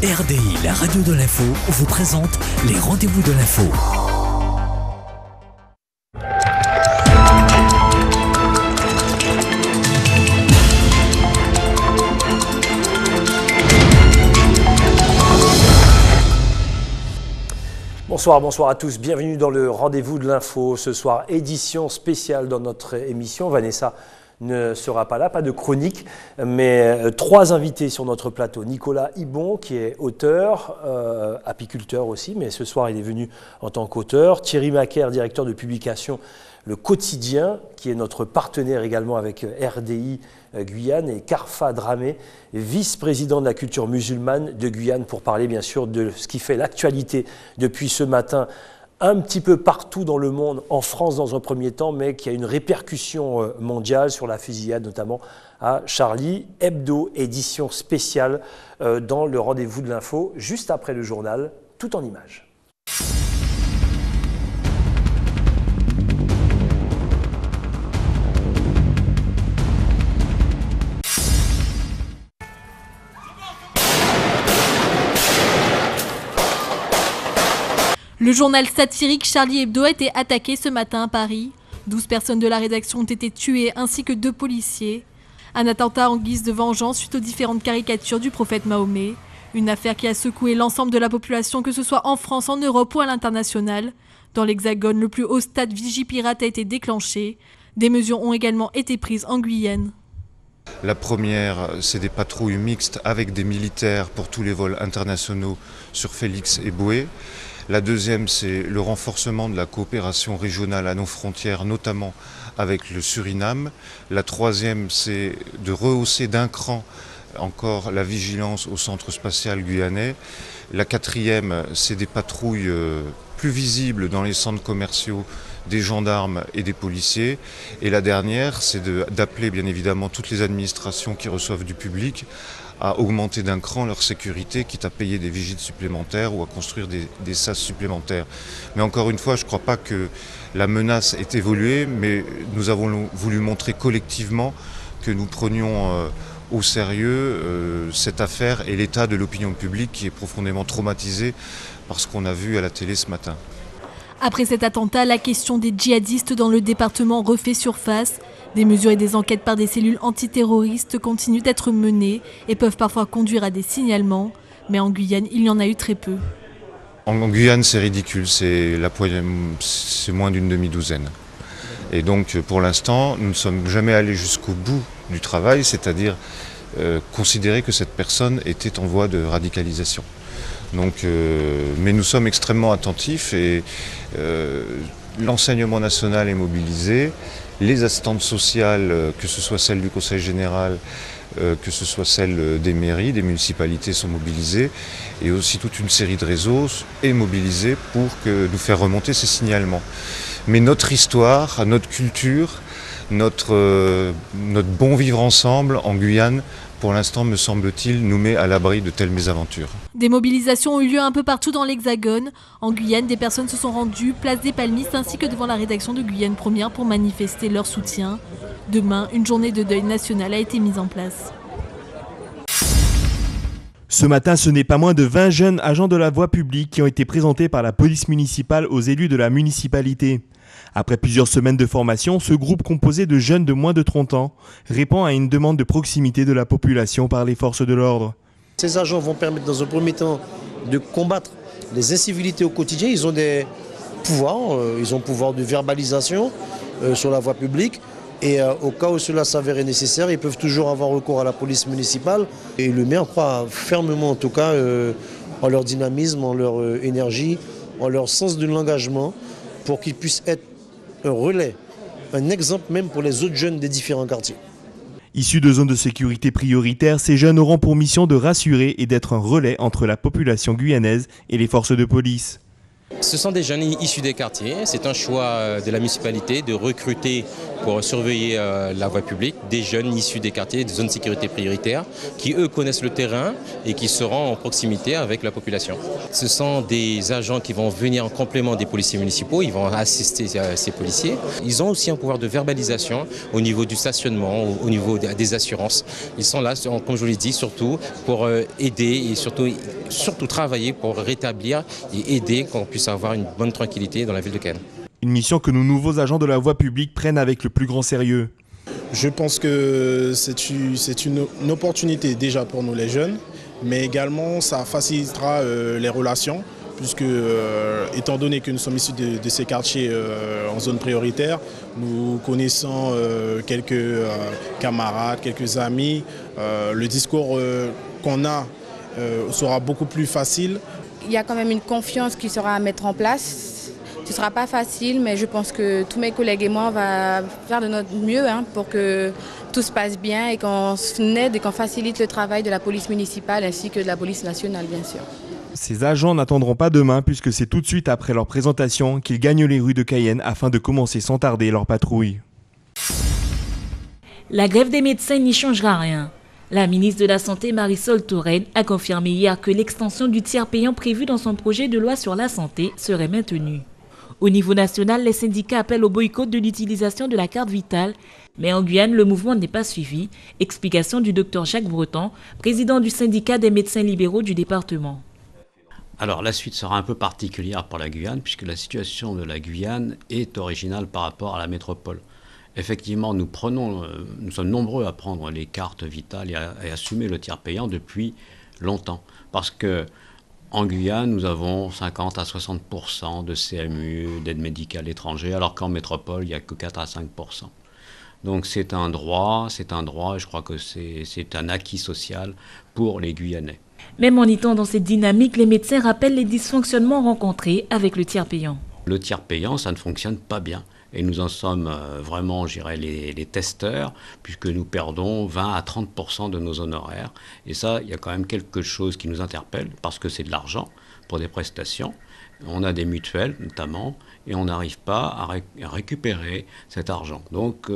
RDI, la radio de l'info, vous présente les rendez-vous de l'info. Bonsoir à tous, bienvenue dans le rendez-vous de l'info. Ce soir, édition spéciale dans notre émission. Vanessa ne sera pas là, pas de chronique, mais trois invités sur notre plateau. Nicolas Ibon, qui est auteur, apiculteur aussi, mais ce soir il est venu en tant qu'auteur. Thierry Macaire, directeur de publication Le Quotidien, qui est notre partenaire également avec RDI Guyane, et Karfa Dramé, vice-président de la culture musulmane de Guyane, pour parler bien sûr de ce qui fait l'actualité depuis ce matin un petit peu partout dans le monde, en France dans un premier temps, mais qui a une répercussion mondiale sur la fusillade, notamment à Charlie Hebdo, édition spéciale dans le rendez-vous de l'info, juste après le journal, tout en images. Le journal satirique Charlie Hebdo a été attaqué ce matin à Paris. 12 personnes de la rédaction ont été tuées ainsi que 2 policiers. Un attentat en guise de vengeance suite aux différentes caricatures du prophète Mahomet. Une affaire qui a secoué l'ensemble de la population, que ce soit en France, en Europe ou à l'international. Dans l'Hexagone, le plus haut stade Vigipirate a été déclenché. Des mesures ont également été prises en Guyane. La première, c'est des patrouilles mixtes avec des militaires pour tous les vols internationaux sur Félix et Boué. La deuxième, c'est le renforcement de la coopération régionale à nos frontières, notamment avec le Suriname. La troisième, c'est de rehausser d'un cran encore la vigilance au centre spatial guyanais. La quatrième, c'est des patrouilles plus visibles dans les centres commerciaux des gendarmes et des policiers. Et la dernière, c'est d'appeler bien évidemment toutes les administrations qui reçoivent du public à augmenter d'un cran leur sécurité, quitte à payer des vigiles supplémentaires ou à construire des sas supplémentaires. Mais encore une fois, je ne crois pas que la menace ait évolué, mais nous avons voulu montrer collectivement que nous prenions au sérieux cette affaire et l'état de l'opinion publique qui est profondément traumatisée par ce qu'on a vu à la télé ce matin. Après cet attentat, la question des djihadistes dans le département refait surface. Des mesures et des enquêtes par des cellules antiterroristes continuent d'être menées et peuvent parfois conduire à des signalements. Mais en Guyane, il y en a eu très peu. En Guyane, c'est ridicule, c'est moins d'une demi-douzaine. Et donc, pour l'instant, nous ne sommes jamais allés jusqu'au bout du travail, c'est-à-dire considérer que cette personne était en voie de radicalisation. Donc, mais nous sommes extrêmement attentifs et l'enseignement national est mobilisé. Les assistantes sociales, que ce soit celles du Conseil général, que ce soit celles des mairies, des municipalités sont mobilisées. Et aussi toute une série de réseaux est mobilisée pour nous faire remonter ces signalements. Mais notre histoire, notre culture, notre bon vivre ensemble en Guyane, pour l'instant, me semble-t-il, nous met à l'abri de telles mésaventures. Des mobilisations ont eu lieu un peu partout dans l'Hexagone. En Guyane, des personnes se sont rendues place des Palmistes ainsi que devant la rédaction de Guyane Première pour manifester leur soutien. Demain, une journée de deuil national a été mise en place. Ce matin, ce n'est pas moins de 20 jeunes agents de la voie publique qui ont été présentés par la police municipale aux élus de la municipalité. Après plusieurs semaines de formation, ce groupe composé de jeunes de moins de 30 ans répond à une demande de proximité de la population par les forces de l'ordre. Ces agents vont permettre dans un premier temps de combattre les incivilités au quotidien. Ils ont des pouvoirs, pouvoir de verbalisation sur la voie publique. Et au cas où cela s'avérait nécessaire, ils peuvent toujours avoir recours à la police municipale. Et le maire croit fermement en tout cas en leur dynamisme, en leur énergie, en leur sens de l'engagement pour qu'ils puissent être un relais, un exemple même pour les autres jeunes des différents quartiers. Issus de zones de sécurité prioritaires, ces jeunes auront pour mission de rassurer et d'être un relais entre la population guyanaise et les forces de police. Ce sont des jeunes issus des quartiers. C'est un choix de la municipalité de recruter pour surveiller la voie publique des jeunes issus des quartiers, des zones de sécurité prioritaires, qui eux connaissent le terrain et qui seront en proximité avec la population. Ce sont des agents qui vont venir en complément des policiers municipaux, ils vont assister ces policiers. Ils ont aussi un pouvoir de verbalisation au niveau du stationnement, au niveau des assurances. Ils sont là, comme je vous l'ai dit, surtout pour aider et surtout surtout travailler pour rétablir et aider qu'on puisse avoir une bonne tranquillité dans la ville de Cayenne. Une mission que nos nouveaux agents de la voie publique prennent avec le plus grand sérieux. Je pense que c'est une opportunité déjà pour nous les jeunes, mais également ça facilitera les relations, puisque étant donné que nous sommes issus de ces quartiers en zone prioritaire, nous connaissons quelques camarades, quelques amis. Le discours qu'on a sera beaucoup plus facile. Il y a quand même une confiance qui sera à mettre en place. Ce ne sera pas facile, mais je pense que tous mes collègues et moi, on va faire de notre mieux pour que tout se passe bien et qu'on aide et qu'on facilite le travail de la police municipale ainsi que de la police nationale, bien sûr. Ces agents n'attendront pas demain puisque c'est tout de suite après leur présentation qu'ils gagnent les rues de Cayenne afin de commencer sans tarder leur patrouille. La grève des médecins n'y changera rien. La ministre de la Santé, Marisol Touraine, a confirmé hier que l'extension du tiers payant prévu dans son projet de loi sur la santé serait maintenue. Au niveau national, les syndicats appellent au boycott de l'utilisation de la carte vitale, mais en Guyane, le mouvement n'est pas suivi. Explication du docteur Jacques Breton, président du syndicat des médecins libéraux du département. Alors la suite sera un peu particulière pour la Guyane, puisque la situation de la Guyane est originale par rapport à la métropole. Effectivement, nous sommes nombreux à prendre les cartes vitales et à assumer le tiers payant depuis longtemps, parce que en Guyane, nous avons 50 à 60% de CMU, d'aide médicale étrangère, alors qu'en métropole, il n'y a que 4 à 5%. Donc c'est un droit, je crois que c'est un acquis social pour les Guyanais. Même en étant dans cette dynamique, les médecins rappellent les dysfonctionnements rencontrés avec le tiers payant. Le tiers payant, ça ne fonctionne pas bien. Et nous en sommes vraiment, je dirais, les testeurs, puisque nous perdons 20 à 30% de nos honoraires. Et ça, il y a quand même quelque chose qui nous interpelle, parce que c'est de l'argent pour des prestations. On a des mutuelles, notamment, et on n'arrive pas à récupérer cet argent. Donc,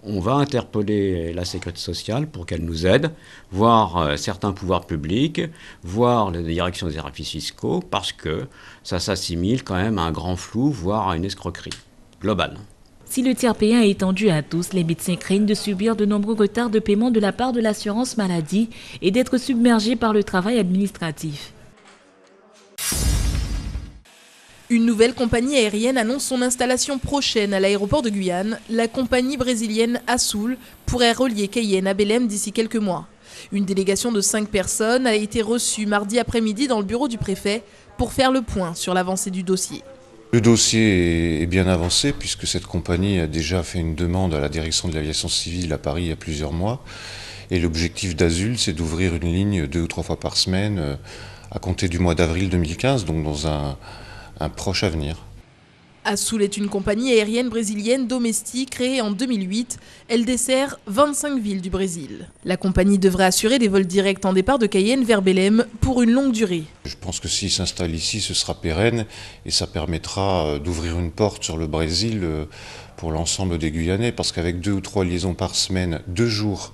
on va interpeller la sécurité sociale pour qu'elle nous aide, voir certains pouvoirs publics, voir la direction des services fiscaux, parce que ça s'assimile quand même à un grand flou, voire à une escroquerie globale. Si le tiers payant est étendu à tous, les médecins craignent de subir de nombreux retards de paiement de la part de l'assurance maladie et d'être submergés par le travail administratif. Une nouvelle compagnie aérienne annonce son installation prochaine à l'aéroport de Guyane. La compagnie brésilienne Azul pourrait relier Cayenne à Belém d'ici quelques mois. Une délégation de 5 personnes a été reçue mardi après-midi dans le bureau du préfet pour faire le point sur l'avancée du dossier. Le dossier est bien avancé puisque cette compagnie a déjà fait une demande à la direction de l'aviation civile à Paris il y a plusieurs mois. Et l'objectif d'Azul, c'est d'ouvrir une ligne 2 ou 3 fois par semaine à compter du mois d'avril 2015, donc dans un proche avenir. Azul est une compagnie aérienne brésilienne domestique créée en 2008. Elle dessert 25 villes du Brésil. La compagnie devrait assurer des vols directs en départ de Cayenne vers Belém pour une longue durée. Je pense que s'il s'installe ici, ce sera pérenne et ça permettra d'ouvrir une porte sur le Brésil pour l'ensemble des Guyanais, parce qu'avec 2 ou 3 liaisons par semaine, 2 jours,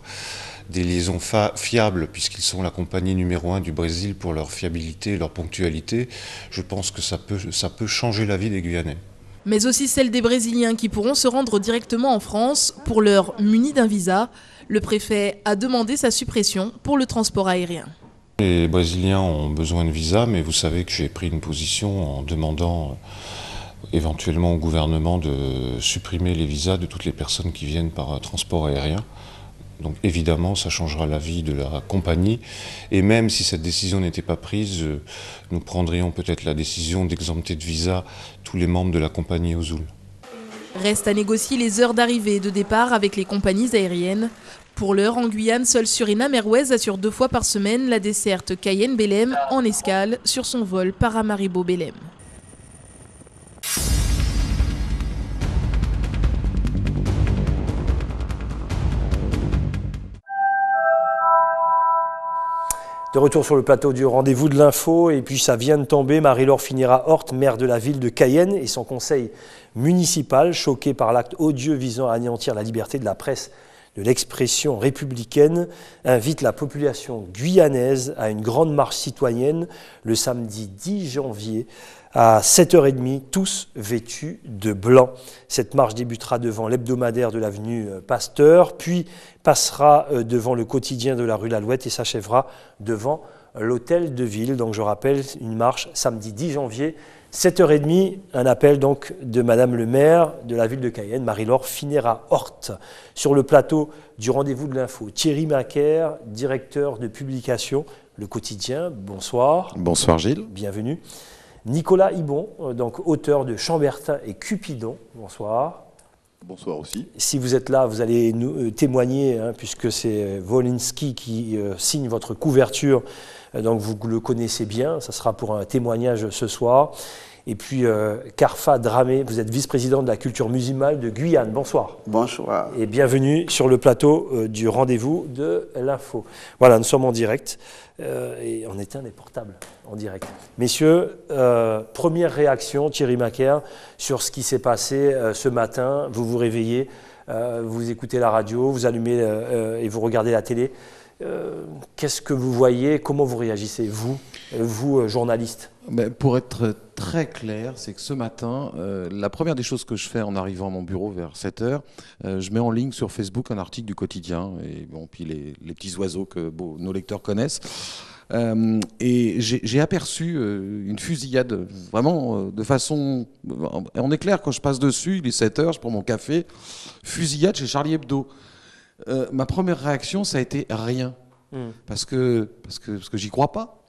des liaisons fiables, puisqu'ils sont la compagnie numéro 1 du Brésil pour leur fiabilité et leur ponctualité, je pense que ça peut changer la vie des Guyanais. Mais aussi celle des Brésiliens qui pourront se rendre directement en France pour leur munis d'un visa. Le préfet a demandé sa suppression pour le transport aérien. Les Brésiliens ont besoin de visa, mais vous savez que j'ai pris une position en demandant éventuellement au gouvernement de supprimer les visas de toutes les personnes qui viennent par transport aérien. Donc évidemment, ça changera la vie de la compagnie. Et même si cette décision n'était pas prise, nous prendrions peut-être la décision d'exempter de visa tous les membres de la compagnie Azul. Reste à négocier les heures d'arrivée et de départ avec les compagnies aériennes. Pour l'heure, en Guyane, seule Suriname Airways assure 2 fois par semaine la desserte Cayenne-Belém en escale sur son vol Paramaribo-Belém. De retour sur le plateau du rendez-vous de l'info, et puis ça vient de tomber, Marie-Laure Finira-Hort, maire de la ville de Cayenne, et son conseil municipal, choqué par l'acte odieux visant à anéantir la liberté de la presse, de l'expression républicaine, invite la population guyanaise à une grande marche citoyenne le samedi 10 janvier à 7h30, tous vêtus de blanc. Cette marche débutera devant l'hebdomadaire de l'avenue Pasteur, puis passera devant le quotidien de la rue L'Alouette et s'achèvera devant l'hôtel de ville. Donc je rappelle, une marche samedi 10 janvier, 7h30, un appel donc de Madame le maire de la ville de Cayenne, Marie-Laure Finera-Horth. Sur le plateau du rendez-vous de l'info, Thierry Macaire, directeur de publication Le Quotidien. Bonsoir. Bonsoir Gilles. Bienvenue. Nicolas Ibon, donc auteur de Chambertin et Cupidon. Bonsoir. Bonsoir aussi. Si vous êtes là, vous allez nous témoigner, puisque c'est Wolinski qui signe votre couverture, donc vous le connaissez bien, ça sera pour un témoignage ce soir. Et puis Karfa Dramé, vous êtes vice-président de la culture musulmane de Guyane. Bonsoir. Bonsoir. Et bienvenue sur le plateau du rendez-vous de l'info. Voilà, nous sommes en direct et on éteint les portables en direct. Messieurs, première réaction, Thierry Macaire, sur ce qui s'est passé ce matin. Vous vous réveillez, vous écoutez la radio, vous allumez et vous regardez la télé. Qu'est-ce que vous voyez? Comment vous réagissez, vous journaliste? Pour être très clair, c'est que ce matin, la première des choses que je fais en arrivant à mon bureau vers 7h, je mets en ligne sur Facebook un article du Quotidien, et bon, puis les petits oiseaux que nos lecteurs connaissent. Et j'ai aperçu une fusillade, vraiment de façon... On est clair, quand je passe dessus, il est 7h, je prends mon café, fusillade chez Charlie Hebdo. Ma première réaction, ça a été rien, parce que j'y crois pas,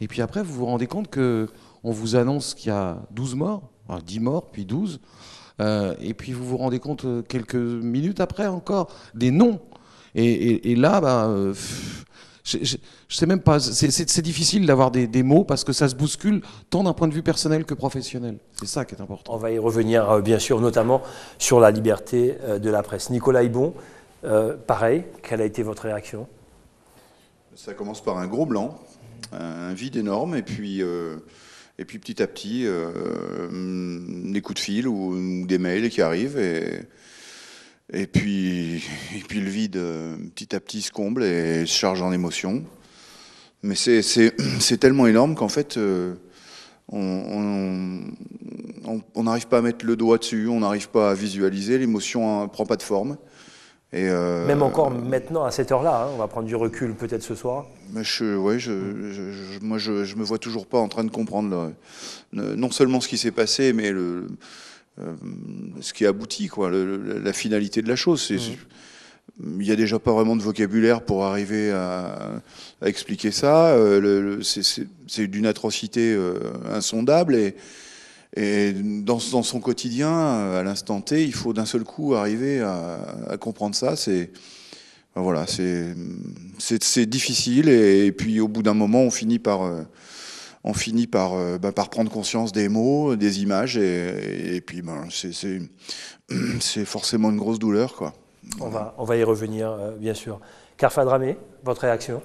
Et puis après, vous vous rendez compte qu'on vous annonce qu'il y a 12 morts, 10 morts, puis 12, et puis vous vous rendez compte quelques minutes après encore des noms. Et là, je sais même pas, c'est difficile d'avoir des mots parce que ça se bouscule tant d'un point de vue personnel que professionnel. C'est ça qui est important. On va y revenir bien sûr, notamment sur la liberté de la presse. Nicolas Ibon, pareil, quelle a été votre réaction? Ça commence par un gros blanc, un vide énorme, et puis petit à petit, des coups de fil ou des mails qui arrivent, et puis le vide petit à petit se comble et se charge en émotions. Mais c'est tellement énorme qu'en fait, on n'arrive pas à mettre le doigt dessus, on n'arrive pas à visualiser, l'émotion ne prend pas de forme. Et même encore maintenant à cette heure-là, on va prendre du recul peut-être ce soir. Mais moi je me vois toujours pas en train de comprendre non seulement ce qui s'est passé, mais ce qui aboutit, quoi, la finalité de la chose. Il n'y a déjà pas vraiment de vocabulaire pour arriver à expliquer ça. C'est d'une atrocité insondable et dans son quotidien, à l'instant T, il faut d'un seul coup arriver à comprendre ça. C'est difficile et puis au bout d'un moment, on finit par prendre conscience des mots, des images et puis c'est forcément une grosse douleur, quoi. On va y revenir, bien sûr. Karfa Dramé, votre réaction?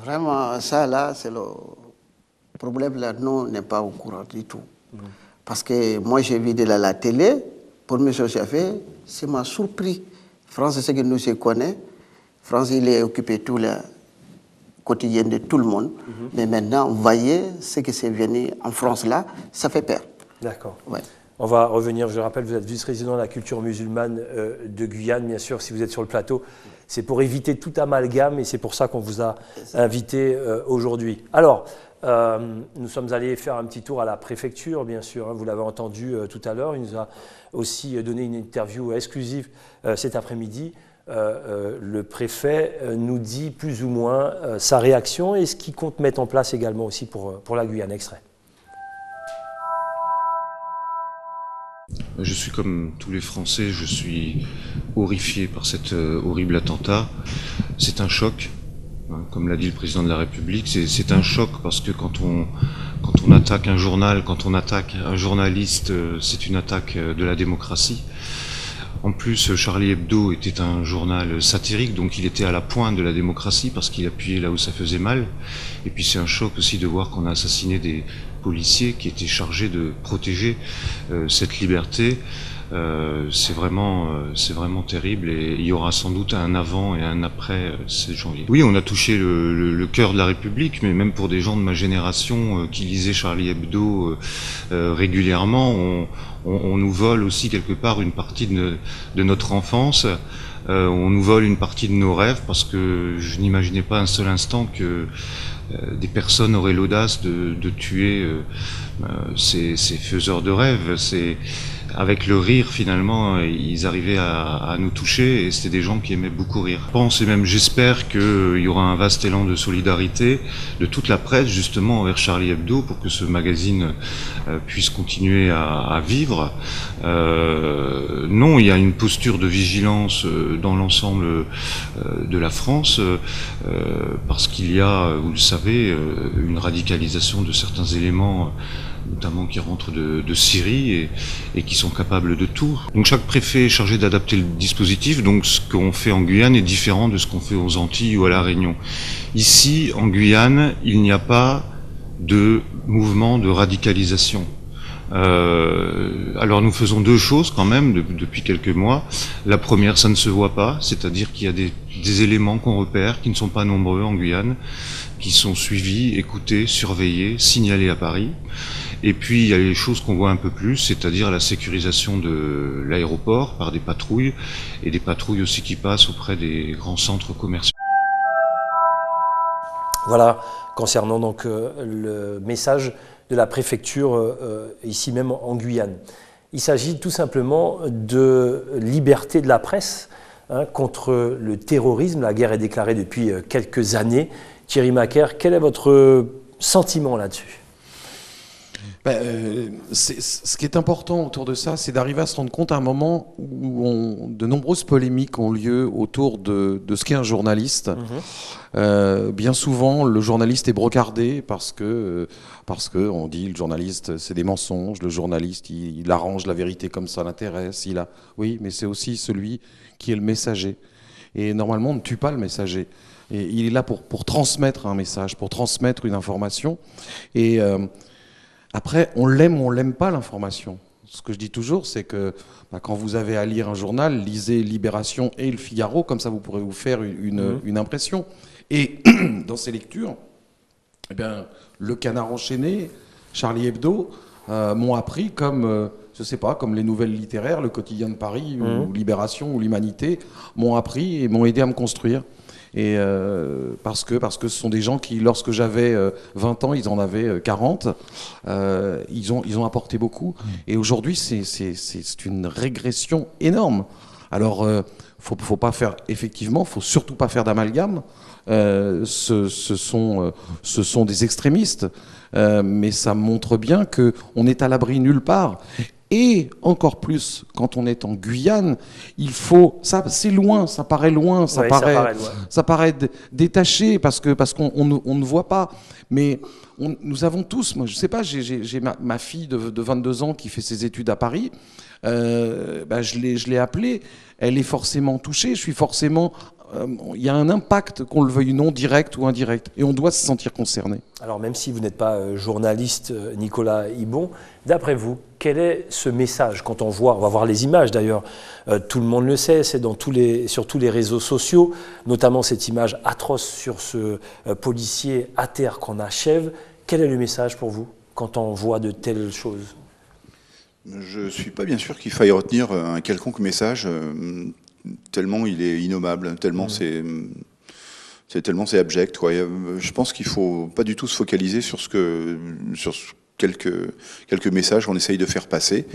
Vraiment, ça là, c'est le problème là, nous, on n'est pas au courant du tout. Parce que moi, j'ai vu de la télé, première chose que j'ai fait, ça m'a surpris. France, c'est ce que nous se connaît. France, il est occupé tout le quotidien de tout le monde. Mais maintenant, vous voyez ce qui s'est venu en France là, ça fait peur. D'accord. Ouais. On va revenir, je rappelle, vous êtes vice-président de la culture musulmane de Guyane, bien sûr, si vous êtes sur le plateau. C'est pour éviter tout amalgame et c'est pour ça qu'on vous a invité aujourd'hui. Alors, nous sommes allés faire un petit tour à la préfecture, bien sûr, vous l'avez entendu tout à l'heure. Il nous a aussi donné une interview exclusive cet après-midi. Le préfet nous dit plus ou moins sa réaction et ce qu'il compte mettre en place également aussi pour la Guyane. Extrait. Je suis comme tous les Français, je suis horrifié par cet horrible attentat. C'est un choc, comme l'a dit le président de la République, c'est un choc parce que quand on attaque un journal, quand on attaque un journaliste, c'est une attaque de la démocratie. En plus, Charlie Hebdo était un journal satirique, donc il était à la pointe de la démocratie parce qu'il appuyait là où ça faisait mal. Et puis c'est un choc aussi de voir qu'on a assassiné des policiers qui étaient chargés de protéger cette liberté. C'est vraiment terrible et il y aura sans doute un avant et un après 7 janvier. Oui, on a touché le cœur de la République, mais même pour des gens de ma génération qui lisaient Charlie Hebdo régulièrement, on nous vole aussi quelque part une partie de notre enfance. on nous vole une partie de nos rêves parce que je n'imaginais pas un seul instant que des personnes auraient l'audace de tuer ces faiseurs de rêves. Avec le rire, finalement, ils arrivaient à nous toucher et c'était des gens qui aimaient beaucoup rire. Je pense et même j'espère qu'il y aura un vaste élan de solidarité de toute la presse, justement, envers Charlie Hebdo pour que ce magazine puisse continuer à vivre. Non, il y a une posture de vigilance dans l'ensemble de la France parce qu'il y a, vous le savez, une radicalisation de certains éléments notamment qui rentrent de Syrie et qui sont capables de tout. Donc chaque préfet est chargé d'adapter le dispositif, donc ce qu'on fait en Guyane est différent de ce qu'on fait aux Antilles ou à La Réunion. Ici, en Guyane, il n'y a pas de mouvement de radicalisation. Alors nous faisons deux choses quand même depuis quelques mois. La première, ça ne se voit pas, c'est-à-dire qu'il y a des éléments qu'on repère, qui ne sont pas nombreux en Guyane, qui sont suivis, écoutés, surveillés, signalés à Paris. Et puis il y a les choses qu'on voit un peu plus, c'est-à-dire la sécurisation de l'aéroport par des patrouilles, et des patrouilles aussi qui passent auprès des grands centres commerciaux. Voilà, concernant donc le message de la préfecture ici même en Guyane. Il s'agit tout simplement de liberté de la presse contre le terrorisme. La guerre est déclarée depuis quelques années. Thierry Macaire, quel est votre sentiment là-dessus ? Ce qui est important autour de ça, c'est d'arriver à se rendre compte à un moment où de nombreuses polémiques ont lieu autour de ce qu'est un journaliste. Bien souvent, le journaliste est brocardé parce que on dit le journaliste c'est des mensonges, le journaliste il arrange la vérité comme ça l'intéresse. Oui, mais c'est aussi celui qui est le messager. Et normalement, on ne tue pas le messager. Et il est là pour transmettre un message, pour transmettre une information. Et après, on l'aime ou on l'aime pas l'information. Ce que je dis toujours, c'est que quand vous avez à lire un journal, lisez Libération et Le Figaro, comme ça vous pourrez vous faire une impression. Et dans ces lectures, eh bien, Le Canard enchaîné, Charlie Hebdo m'ont appris comme, je sais pas, comme les nouvelles littéraires, Le Quotidien de Paris, ou Libération, ou l'Humanité, m'ont appris et m'ont aidé à me construire. Et parce que ce sont des gens qui, lorsque j'avais 20 ans, ils en avaient 40, ils ont apporté beaucoup. Et aujourd'hui, c'est une régression énorme. Alors, faut pas faire, effectivement, faut surtout pas faire d'amalgame. Ce sont des extrémistes, mais ça montre bien qu'on est à l'abri nulle part. Et encore plus, quand on est en Guyane, c'est loin, ça paraît loin, ça paraît détaché parce qu'on ne voit pas. Mais nous avons tous, moi je sais pas, j'ai ma fille de 22 ans qui fait ses études à Paris, je l'ai appelée, elle est forcément touchée, il y a un impact, qu'on le veuille ou non, direct ou indirect, et on doit se sentir concerné. Alors même si vous n'êtes pas journaliste, Nicolas Ibon, d'après vous, quel est ce message quand on va voir les images d'ailleurs, tout le monde le sait, c'est sur tous les réseaux sociaux, notamment cette image atroce sur ce policier à terre qu'on achève. Quel est le message pour vous quand on voit de telles choses ? Je ne suis pas bien sûr qu'il faille retenir un quelconque message, tellement il est innommable, tellement c'est abject, quoi. Je pense qu'il faut pas du tout se focaliser sur quelques messages qu'on essaye de faire passer.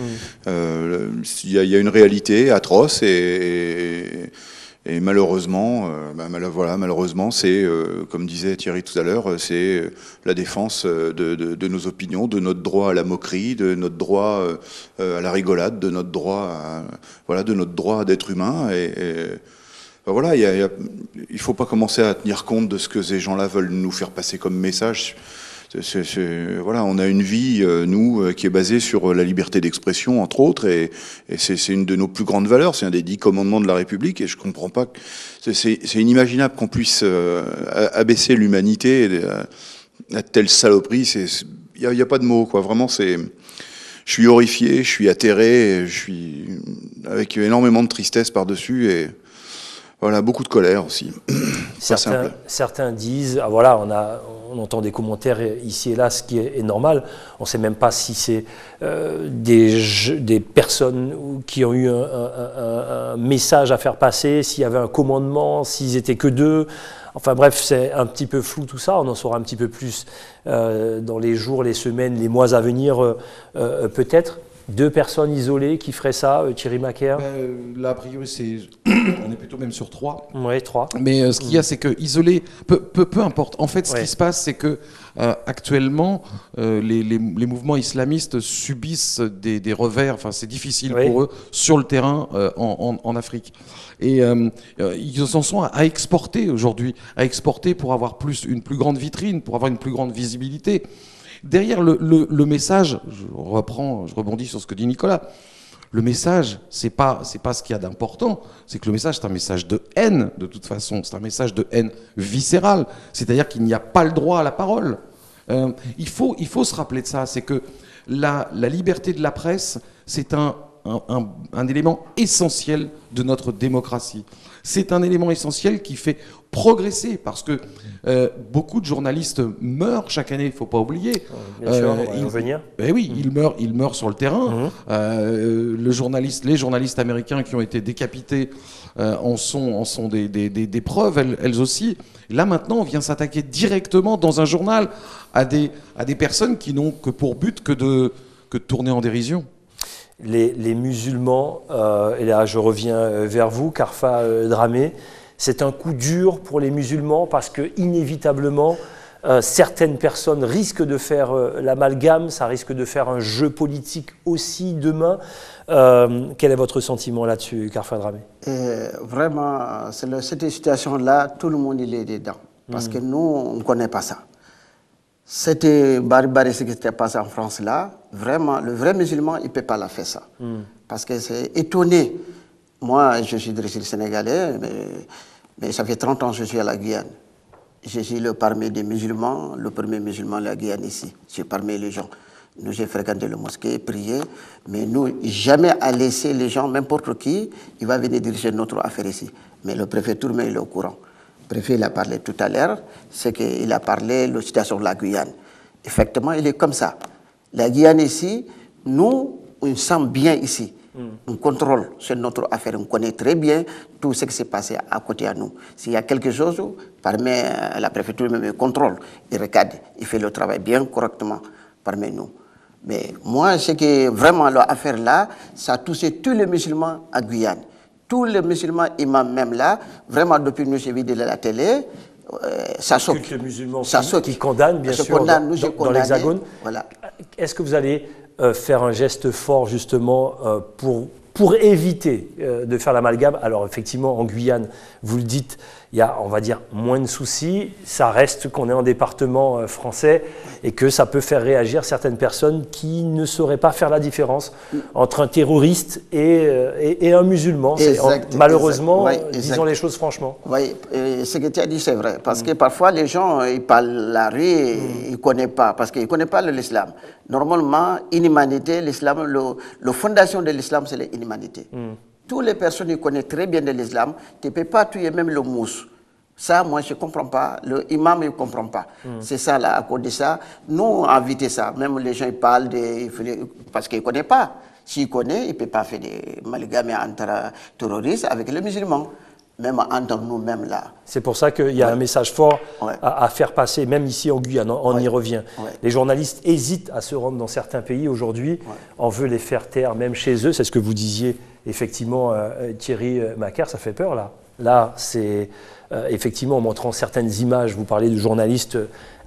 Il y a une réalité atroce et malheureusement, malheureusement, c'est, comme disait Thierry tout à l'heure, c'est la défense de nos opinions, de notre droit à la moquerie, de notre droit à la rigolade, de notre droit d'être humain. Voilà, il faut pas commencer à tenir compte de ce que ces gens-là veulent nous faire passer comme message. Voilà, on a une vie, nous, qui est basée sur la liberté d'expression, entre autres, et c'est une de nos plus grandes valeurs. C'est un des 10 commandements de la République, et je comprends pas que c'est inimaginable qu'on puisse abaisser l'humanité à telle saloperie. Il y a pas de mots, quoi. Vraiment, je suis horrifié, je suis atterré, je suis avec énormément de tristesse par-dessus, et Voilà, beaucoup de colère aussi. Certains disent, voilà, on entend des commentaires ici et là, ce qui est normal. On ne sait même pas si c'est des personnes qui ont eu un message à faire passer, s'il y avait un commandement, s'ils étaient que deux. Enfin bref, c'est un petit peu flou tout ça. On en saura un petit peu plus dans les jours, les semaines, les mois à venir peut-être. 2 personnes isolées qui feraient ça, Thierry Macaire? Là, a priori, on est plutôt même sur 3. Oui, 3. Mais ce qu'il y a, c'est que isolé, peu importe. En fait, ce qui se passe, c'est que actuellement, les mouvements islamistes subissent des revers. Enfin, c'est difficile pour eux sur le terrain en Afrique. Et ils en sont à exporter aujourd'hui, pour avoir une plus grande vitrine, pour avoir une plus grande visibilité. Derrière le message, je rebondis sur ce que dit Nicolas, le message, c'est pas ce qu'il y a d'important, c'est que le message, c'est un message de haine, de toute façon, c'est un message de haine viscérale, c'est-à-dire qu'il n'y a pas le droit à la parole. Il faut se rappeler de ça, c'est que la liberté de la presse, c'est un élément essentiel de notre démocratie. C'est un élément essentiel qui fait progresser, parce que beaucoup de journalistes meurent chaque année, il ne faut pas oublier. Bien sûr, on va y revenir. Oui, ils meurent sur le terrain. Les journalistes américains qui ont été décapités en sont des preuves, elles aussi. Là maintenant, on vient s'attaquer directement dans un journal à des personnes qui n'ont que pour but que de tourner en dérision. Les musulmans, et là je reviens vers vous, Kharfa Dramé, c'est un coup dur pour les musulmans parce que inévitablement certaines personnes risquent de faire l'amalgame, ça risque de faire un jeu politique aussi demain. Quel est votre sentiment là-dessus, Kharfa Dramé? Vraiment, cette situation-là, tout le monde il est dedans. Parce que nous, on ne connaît pas ça. C'était barbarie ce qui s'était passé en France là. Vraiment, le vrai musulman, il ne peut pas la faire ça. Parce que c'est étonné. Moi, je suis d'origine sénégalais, mais ça fait 30 ans que je suis à la Guyane. Je suis parmi des musulmans, le premier musulman de la Guyane ici. Je suis parmi les gens. Nous, j'ai fréquenté le mosquée, prié, mais nous, jamais à laisser les gens, n'importe qui, il va venir diriger notre affaire ici. Mais le préfet Tourmé, il est au courant. Le préfet, il a parlé tout à l'heure, c'est qu'il a parlé de la situation de la Guyane. Effectivement, il est comme ça. La Guyane ici, nous, on sent bien ici. On contrôle sur notre affaire, on connaît très bien tout ce qui s'est passé à côté à nous. S'il y a quelque chose, parmi la préfecture même contrôle, il regarde, il fait le travail bien correctement parmi nous. Mais moi, ce qui est vraiment l'affaire là, ça a touché tous les musulmans à Guyane. Tous les musulmans imams même là, vraiment depuis que nous j'ai vu de la télé, ça choque. Quelques musulmans qui condamnent bien sûr dans l'Hexagone. Voilà. Est-ce que vous allez faire un geste fort justement pour éviter de faire l'amalgame? Alors effectivement, en Guyane, vous le dites, il y a, on va dire, moins de soucis. Ça reste qu'on est en département français et que ça peut faire réagir certaines personnes qui ne sauraient pas faire la différence entre un terroriste et un musulman. Malheureusement, disons les choses franchement. Oui, ce que tu as dit, c'est vrai. Parce que parfois, les gens, ils parlent la rue et ils ne connaissent pas. Parce qu'ils ne connaissent pas l'islam. Normalement, inhumanité, l'islam, la fondation de l'islam, c'est l'inhumanité. Toutes les personnes qui connaissent très bien de l'islam, tu ne peux pas tuer même le mousse. Ça, moi, je ne comprends pas. Le imam, il ne comprend pas. C'est ça, là, à cause de ça. Nous, on a évité ça. Même les gens, ils parlent parce qu'ils ne connaissent pas. S'ils connaissent, ils ne peuvent pas faire des amalgames entre terroristes avec les musulmans. Même entre nous-mêmes, là. C'est pour ça qu'il y a un message fort à faire passer, même ici en Guyane, on y revient. Les journalistes hésitent à se rendre dans certains pays aujourd'hui. On veut les faire taire, même chez eux. C'est ce que vous disiez, effectivement, Thierry Macaire, ça fait peur, là. Là, c'est effectivement en montrant certaines images, vous parlez de journalistes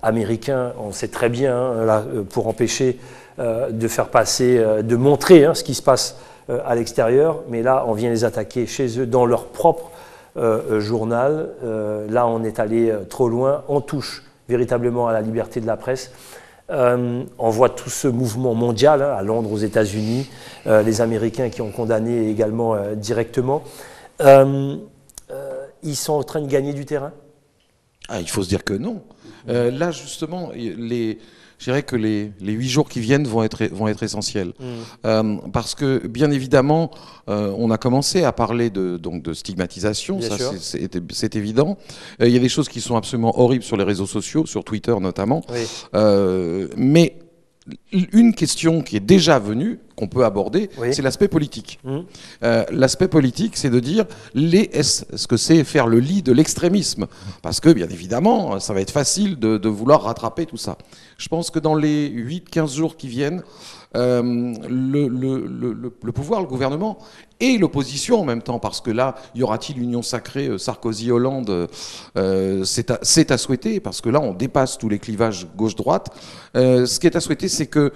américains, on sait très bien, là, pour empêcher de faire passer, de montrer ce qui se passe à l'extérieur, mais là, on vient les attaquer chez eux, dans leur propre journal. Là, on est allé trop loin, on touche véritablement à la liberté de la presse. On voit tout ce mouvement mondial, à Londres, aux États-Unis, les Américains qui ont condamné également directement. Ils sont en train de gagner du terrain? Il faut se dire que non. Là, justement, je dirais que les 8 jours qui viennent vont être essentiels. Parce que, bien évidemment, on a commencé à parler de stigmatisation, ça c'est évident. Il y a des choses qui sont absolument horribles sur les réseaux sociaux, sur Twitter notamment. Mais une question qui est déjà venue, qu'on peut aborder, c'est l'aspect politique. L'aspect politique, c'est de dire est-ce que c'est faire le lit de l'extrémisme? Parce que, bien évidemment, ça va être facile de vouloir rattraper tout ça. Je pense que dans les 8-15 jours qui viennent, le pouvoir, le gouvernement et l'opposition en même temps, parce que là, y aura-t-il union sacrée Sarkozy-Hollande? C'est à souhaiter, parce que là, on dépasse tous les clivages gauche-droite. Ce qui est à souhaiter, c'est que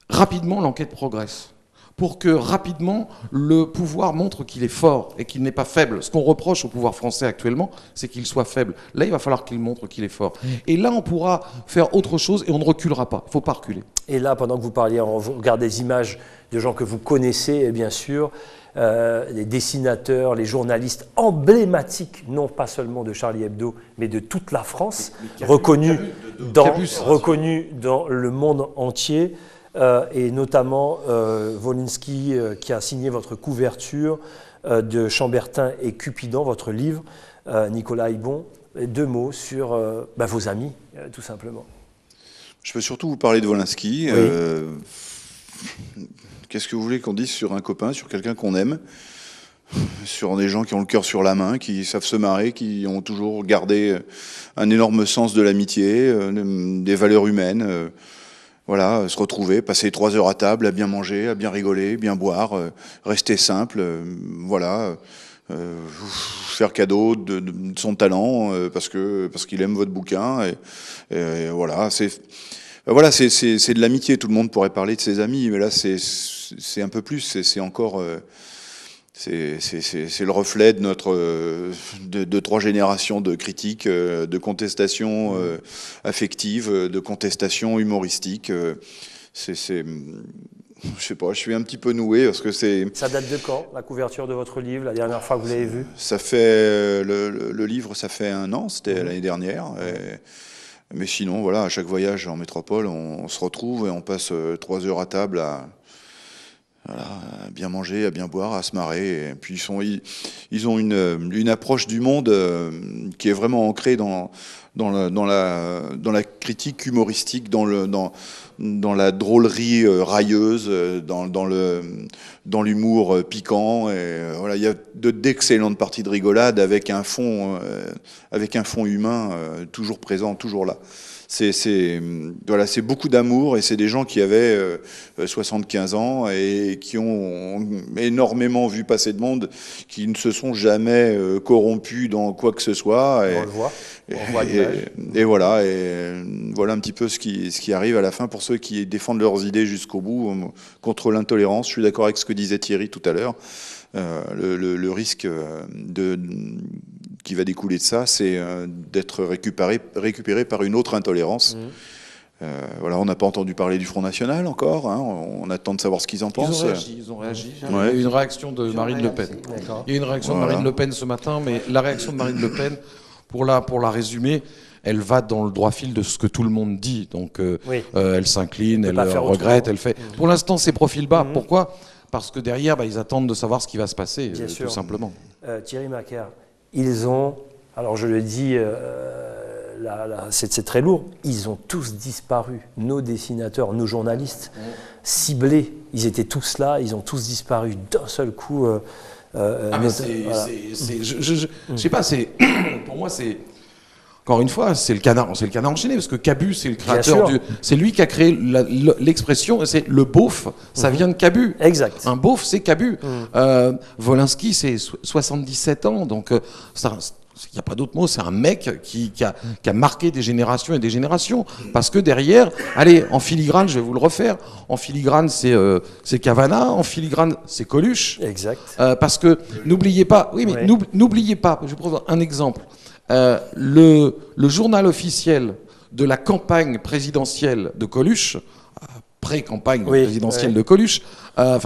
rapidement, l'enquête progresse. Pour que rapidement, le pouvoir montre qu'il est fort et qu'il n'est pas faible. Ce qu'on reproche au pouvoir français actuellement, c'est qu'il soit faible. Là, il va falloir qu'il montre qu'il est fort. Et là, on pourra faire autre chose et on ne reculera pas. Il ne faut pas reculer. Et là, pendant que vous parliez, on regarde des images de gens que vous connaissez, et bien sûr, les dessinateurs, les journalistes emblématiques, non pas seulement de Charlie Hebdo, mais de toute la France, reconnus dans le monde entier. Et notamment Wolinski qui a signé votre couverture de Chambertin et Cupidon, votre livre, Nicolas Aibon. 2 mots sur vos amis, tout simplement. Je peux surtout vous parler de Wolinski. Qu'est-ce que vous voulez qu'on dise sur un copain, sur quelqu'un qu'on aime, sur des gens qui ont le cœur sur la main, qui savent se marrer, qui ont toujours gardé un énorme sens de l'amitié, des valeurs humaines. Voilà, se retrouver, passer 3 heures à table, à bien manger, à bien rigoler, bien boire, rester simple, faire cadeau de son talent parce qu'il aime votre bouquin et voilà, c'est de l'amitié. Tout le monde pourrait parler de ses amis, mais là c'est un peu plus, c'est encore c'est le reflet de de 3 générations de critiques, de contestations affectives, de contestations humoristiques. Je sais pas, je suis un petit peu noué parce que c'est... Ça date de quand, la couverture de votre livre, la dernière fois que vous l'avez vu? Ça fait... Le livre, ça fait 1 an, c'était l'année dernière. Mais sinon, voilà, à chaque voyage en métropole, on se retrouve et on passe 3 heures à table à bien manger, à bien boire, à se marrer. Et puis ils ont une approche du monde qui est vraiment ancrée dans la critique humoristique, dans la drôlerie railleuse, dans l'humour piquant. Et voilà, il y a d'excellentes parties de rigolade avec un fond humain toujours présent, toujours là. C'est beaucoup d'amour et c'est des gens qui avaient 75 ans et qui ont énormément vu passer de monde, qui ne se sont jamais corrompus dans quoi que ce soit. Et, on le voit. Et voilà un petit peu ce qui arrive à la fin pour ceux qui défendent leurs idées jusqu'au bout contre l'intolérance. Je suis d'accord avec ce que disait Thierry tout à l'heure. Le risque qui va découler de ça, c'est d'être récupéré par une autre intolérance. Voilà, on n'a pas entendu parler du Front National encore, hein, on attend de savoir ce qu'ils en pensent. Ils ont réagi. Il y a eu une réaction de Marine Le Pen. Il y a eu une réaction de Marine Le Pen ce matin, mais la réaction de Marine Le Pen, pour la résumer, elle va dans le droit fil de ce que tout le monde dit. Donc elle s'incline, elle regrette, elle fait... Pour l'instant, c'est profil bas. Pourquoi ? Parce que derrière, ils attendent de savoir ce qui va se passer, tout simplement. Thierry Macaire, ils ont, alors je le dis, c'est très lourd, ils ont tous disparu. Nos dessinateurs, nos journalistes, ciblés, ils étaient tous là, ils ont tous disparu d'un seul coup. Je sais pas, pour moi, c'est... Encore une fois, c'est le canard enchaîné, parce que Cabu, c'est le créateur c'est lui qui a créé l'expression, c'est le beauf, ça vient de Cabu. Exact. Un beauf, c'est Cabu. Wolinski, c'est 77 ans, donc il n'y a pas d'autre mot, c'est un mec qui a marqué des générations et des générations. Parce que derrière, allez, en filigrane, je vais vous le refaire, en filigrane, c'est Cavana, en filigrane, c'est Coluche. Exact. Parce que, n'oubliez pas, n'oubliez pas, je vais prendre un exemple. Le journal officiel de la campagne présidentielle de Coluche, pré-campagne présidentielle de Coluche,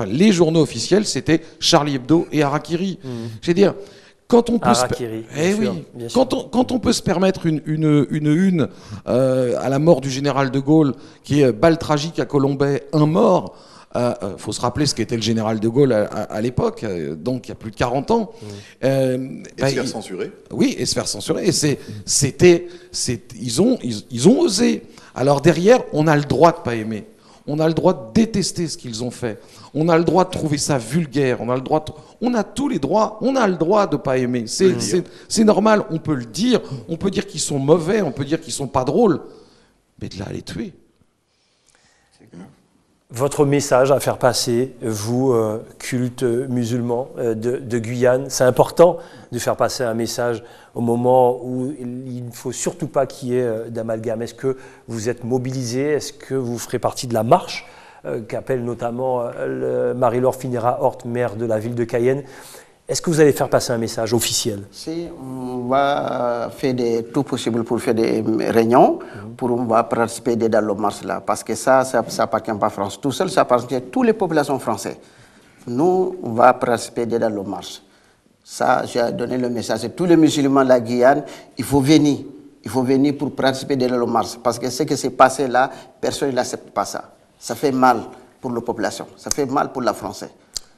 les journaux officiels, c'était Charlie Hebdo et Harakiri. Je veux dire, Quand on peut Harakiri, quand on peut se permettre une à la mort du général de Gaulle, qui est balle tragique à Colombey, un mort. Faut se rappeler ce qu'était le général de Gaulle à l'époque, donc il y a plus de 40 ans. Et se faire censurer. Oui, et se faire censurer. Et ils ont osé. Alors derrière, on a le droit de pas aimer. On a le droit de détester ce qu'ils ont fait. On a le droit de trouver ça vulgaire. On a tous les droits. On a le droit de pas aimer. C'est normal. On peut le dire. On peut dire qu'ils sont mauvais. On peut dire qu'ils sont pas drôles. Mais de là à les tuer. Votre message à faire passer, vous, culte musulman de Guyane, c'est important de faire passer un message au moment où il ne faut surtout pas qu'il y ait d'amalgame. Est-ce que vous êtes mobilisé? Est-ce que vous ferez partie de la marche qu'appelle notamment Marie-Laure Finera-Hort, maire de la ville de Cayenne? Est-ce que vous allez faire passer un message officiel? Si, on va faire tout possible pour faire des réunions, on va participer dans le marche là, parce que ça appartient pas à France tout seul, ça appartient à toutes les populations françaises. Nous, on va participer dans le marche. Ça, j'ai donné le message à tous les musulmans de la Guyane, il faut venir pour participer dans le marche, parce que ce qui s'est passé là, personne n'accepte pas ça. Ça fait mal pour la population, ça fait mal pour la Française.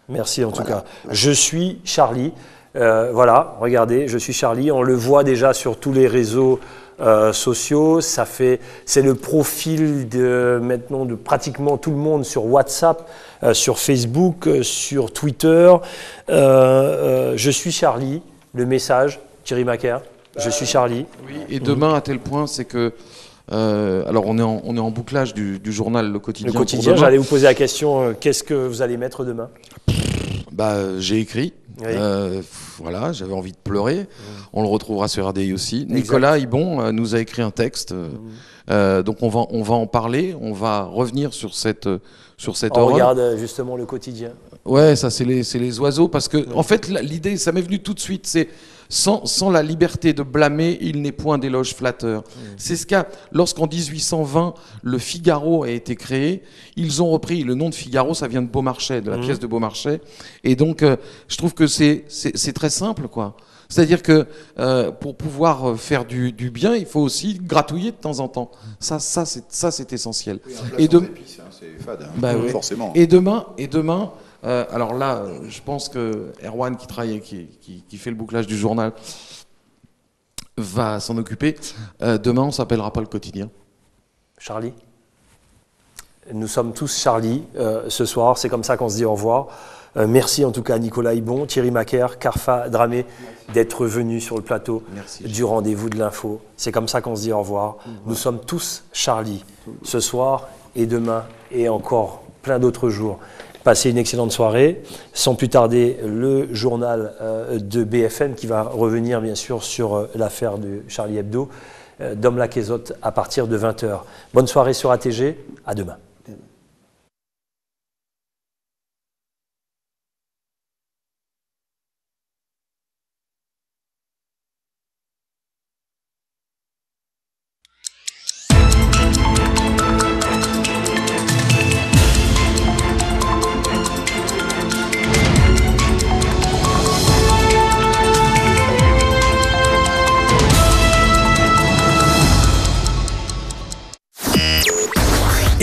Merci en tout cas. Je suis Charlie. Voilà, regardez, je suis Charlie. On le voit déjà sur tous les réseaux sociaux. C'est le profil maintenant de pratiquement tout le monde sur WhatsApp, sur Facebook, sur Twitter. Je suis Charlie. Le message, Thierry Macaire. Je suis Charlie. Oui, et demain, à tel point, c'est que alors on est en bouclage du journal Le Quotidien. Le Quotidien, j'allais vous poser la question, qu'est-ce que vous allez mettre demain? J'ai écrit, oui. Voilà, j'avais envie de pleurer. On le retrouvera sur RDI aussi. Exact. Nicolas Ibon nous a écrit un texte, donc on va en parler, on va revenir sur cette on horreur. Regarde justement Le Quotidien. Ouais, ça c'est les oiseaux, parce que en fait l'idée, ça m'est venu tout de suite, c'est sans la liberté de blâmer, il n'est point d'éloge flatteur. C'est ce qu'a, lorsqu'en 1820, le Figaro a été créé, ils ont repris le nom de Figaro, ça vient de Beaumarchais, de la pièce de Beaumarchais, et donc je trouve que c'est très simple, quoi. C'est-à-dire que pour pouvoir faire du bien, il faut aussi gratouiller de temps en temps. Ça c'est essentiel. Et c'est fade, hein, forcément. Et demain. Alors là, je pense que Erwan qui travaille, qui fait le bouclage du journal, va s'en occuper. Demain, on s'appellera pas Le Quotidien. Charlie. Nous sommes tous Charlie ce soir. C'est comme ça qu'on se dit au revoir. Merci en tout cas à Nicolas Ibon, Thierry Macaire, Karfa Dramé d'être venus sur le plateau du rendez-vous de l'info. C'est comme ça qu'on se dit au revoir. Nous sommes tous Charlie ce soir et demain et encore plein d'autres jours. Passez une excellente soirée. Sans plus tarder, le journal de BFM qui va revenir bien sûr sur l'affaire de Charlie Hebdo, Dom Laquezotte à partir de 20h. Bonne soirée sur ATG, à demain.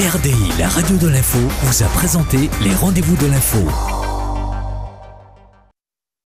RDI, la radio de l'info, vous a présenté les rendez-vous de l'info.